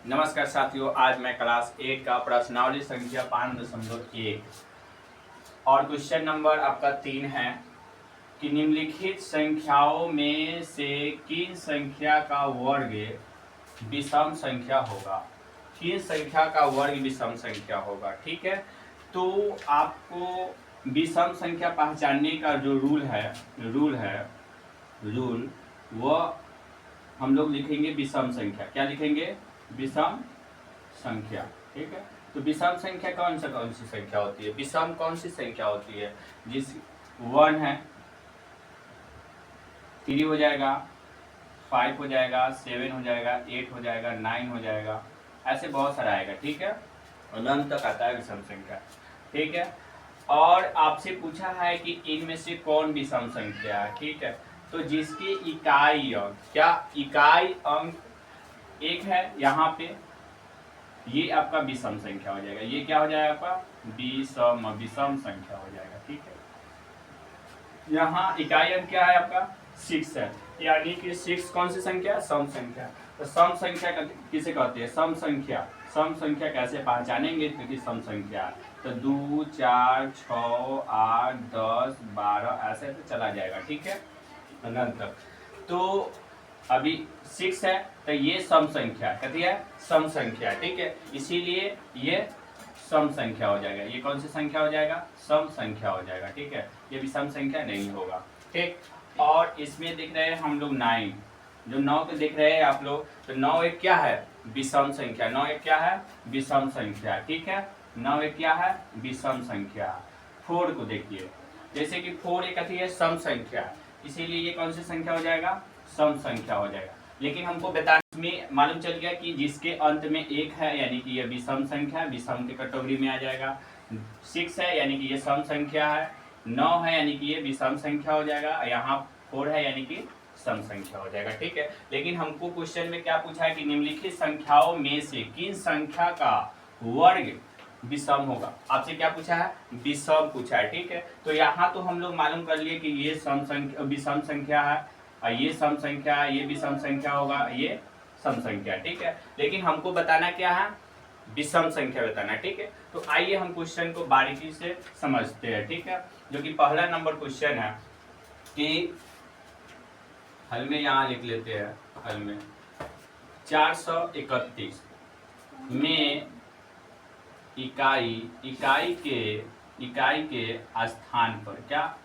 नमस्कार साथियों, आज मैं क्लास 8 का प्रश्नावली संख्या 5.1 और क्वेश्चन नंबर आपका 3 है कि निम्नलिखित संख्याओं में से किन संख्या का वर्ग विषम संख्या होगा। किन संख्या का वर्ग विषम संख्या होगा। ठीक है, तो आपको विषम संख्या पहचानने का जो रूल वह हम लोग लिखेंगे विषम संख्या। क्या लिखेंगे? विषम संख्या। ठीक है, तो विषम संख्या कौन सी संख्या होती है? विषम कौन सी संख्या होती है? जिस 1 है, 3 हो जाएगा, 5 हो जाएगा, 7 हो जाएगा, 8 हो जाएगा, 9 हो जाएगा, ऐसे बहुत सारा आएगा। ठीक है, अनंत तक आता है विषम संख्या। ठीक है, और आपसे पूछा है कि इनमें से कौन विषम संख्या है। ठीक है, तो जिसके इकाई अंक, क्या इकाई अंक 1 है यहाँ पे, ये आपका विषम संख्या हो जाएगा। ये क्या हो जाएगा आपका? विषम संख्या हो जाएगा। ठीक है, यहाँ इकाई अंक क्या है आपका? 6 है, यानी कि 6 कौन सी संख्या? सम संख्या। तो सम संख्या किसे कहते हैं? सम संख्या। सम संख्या कैसे पहचानेंगे? क्योंकि सम संख्या तो 2, 4, 6, 8, 10, 12 ऐसे तो चला जाएगा। ठीक है, अनंत तक। तो अभी 6 है, तो ये सम संख्या कहती है, सम संख्या। ठीक है, इसीलिए ये सम संख्या हो जाएगा। ये कौन सी संख्या हो जाएगा? सम संख्या हो जाएगा। ठीक है, ये विषम संख्या नहीं होगा। ठीक, और इसमें दिख रहे हैं हम लोग 9, जो 9 को देख रहे हैं आप लोग, तो 9 एक क्या है? विषम संख्या। 9 एक क्या है? विषम संख्या। ठीक है, 9 एक क्या है? विषम संख्या। 4 को देखिए, जैसे कि 4 एक कथी है? सम संख्या, इसीलिए ये कौन सी संख्या हो जाएगा? सम संख्या हो जाएगा। लेकिन हमको बताने में मालूम चल गया कि जिसके अंत में 1 है, यानी कि ये विषम संख्या, विषम की कैटेगरी में आ जाएगा। 6 है, यानी कि ये सम संख्या है। 9 है, यानी कि ये विषम संख्या हो जाएगा। यहाँ 4 है, यानी कि सम संख्या हो जाएगा। ठीक है, लेकिन हमको क्वेश्चन में क्या पूछा है कि निम्नलिखित संख्याओं में से किन संख्या का वर्ग विषम होगा। आपसे क्या पूछा है? विषम पूछा है। ठीक है, तो यहाँ तो हम लोग मालूम कर लिए कि ये सम संख्या विषम संख्या है, और ये सम संख्या है, ये विषम संख्या होगा, ये सम संख्या। ठीक है, लेकिन हमको बताना क्या है? विषम संख्या बताना। ठीक है, तो आइए हम क्वेश्चन को बारीकी से समझते हैं। ठीक है, जो कि पहला नंबर क्वेश्चन है कि हल में यहाँ लिख लेते हैं। हल में 431 में इकाई के स्थान पर, क्या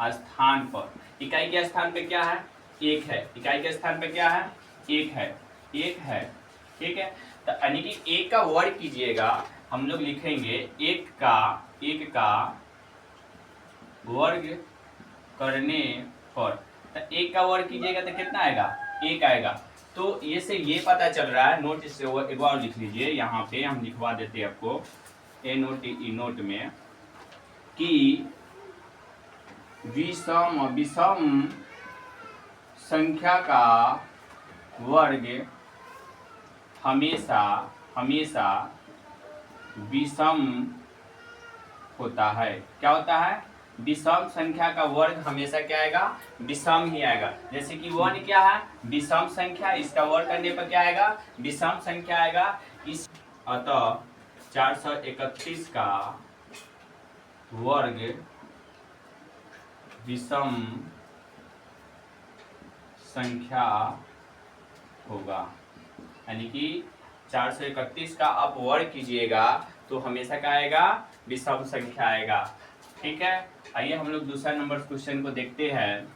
स्थान पर, इकाई के स्थान पे क्या है? 1 है। इकाई के स्थान पे क्या है? 1 है। 1 है। ठीक है, तो यानी कि 1 का वर्ग कीजिएगा, हम लोग लिखेंगे 1 का वर्ग करने पर, तो 1 का वर्ग कीजिएगा तो कितना आएगा? 1 आएगा। तो ये से ये पता चल रहा है, नोट से एक बार लिख लीजिए, यहाँ पे हम लिखवा देते हैं आपको नोट में, कि विषम संख्या का वर्ग हमेशा विषम होता है। क्या होता है? विषम संख्या का वर्ग हमेशा क्या आएगा? विषम ही आएगा। जैसे कि 1 क्या है? विषम संख्या, इसका वर्ग करने पर क्या आएगा? विषम संख्या आएगा। इस अतः 431 का वर्ग विषम संख्या होगा, यानी कि 431 का आप वर्ग कीजिएगा तो हमेशा क्या आएगा? विषम संख्या आएगा। ठीक है, आइए हम लोग दूसरा नंबर क्वेश्चन को देखते हैं।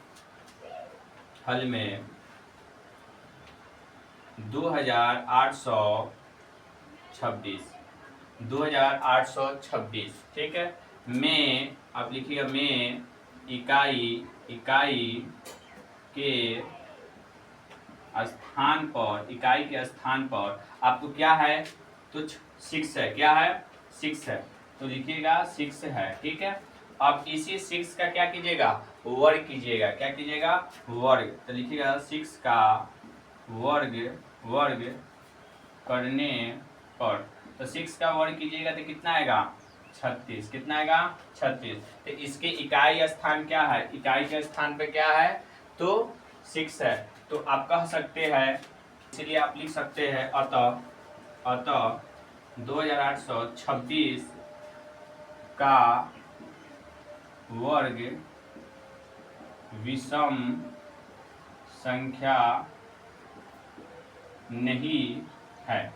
हल में 2826 ठीक है, में आप लिखिएगा, में इकाई के स्थान पर आपको क्या है? तो 6 है। क्या है? 6 है, तो लिखिएगा 6 है। ठीक है, अब इसी 6 का क्या कीजिएगा? वर्ग कीजिएगा। क्या कीजिएगा? वर्ग। तो लिखिएगा 6 का वर्ग करने पर, तो 6 का वर्ग कीजिएगा तो कितना आएगा? 36। कितना आएगा? 36। तो इसके इकाई स्थान क्या है? इकाई के स्थान पे क्या है? तो 6 है। तो आप कह सकते हैं, इसलिए आप लिख सकते हैं, अतः अतः 2826 का वर्ग विषम संख्या नहीं है।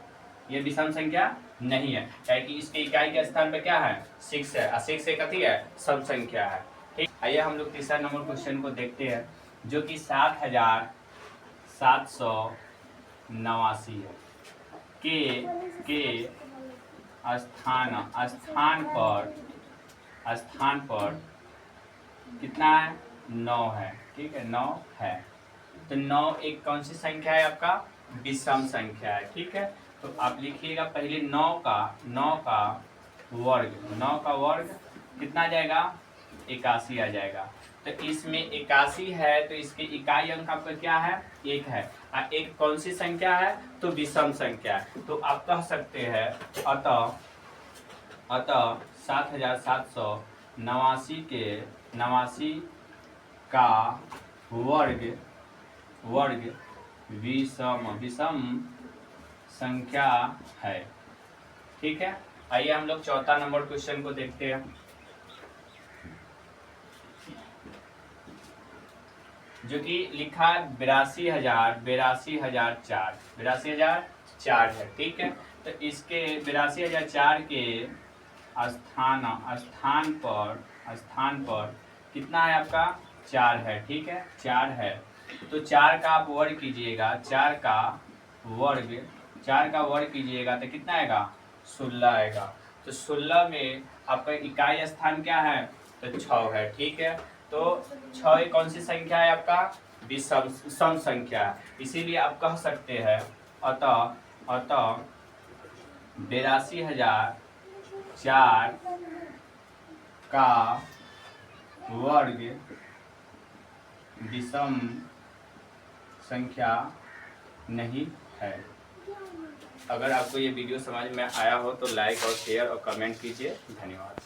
ये विषम संख्या नहीं है, क्योंकि इसके इकाई के स्थान पे क्या है 6 है, और 6 एक कथी है सम संख्या है। ठीक, आइए हम लोग तीसरा नंबर क्वेश्चन को देखते हैं, जो कि 7789 है। के स्थान पर कितना है 9 है। ठीक है 9 है, तो 9 एक कौन सी संख्या है आपका विषम संख्या है। ठीक है, तो आप लिखिएगा पहले 9 का वर्ग, 9 का वर्ग कितना आ जाएगा 81 आ जाएगा। तो इसमें 81 है, तो इसके इकाई अंक आपका क्या है 1 है, और एक कौन सी संख्या है तो विषम संख्या है। तो आप कह सकते हैं अतः 7789 का वर्ग विषम संख्या है। ठीक है, आइए हम लोग चौथा नंबर क्वेश्चन को देखते हैं, जो कि लिखा 82,004 है। ठीक है, तो इसके 82,004 के स्थान पर कितना है आपका 4 है। ठीक है 4 है, तो 4 का आप वर्ग कीजिएगा, 4 का वर्ग कीजिएगा तो कितना आएगा 16 आएगा। तो 16 में आपका इकाई स्थान क्या है तो 6 है। ठीक है, तो 6 एक कौन सी संख्या है आपका विषम सम संख्या है, इसीलिए आप कह सकते हैं अतः 82,004 का वर्ग विषम संख्या नहीं है। अगर आपको ये वीडियो समझ में आया हो तो लाइक और शेयर और कमेंट कीजिए। धन्यवाद।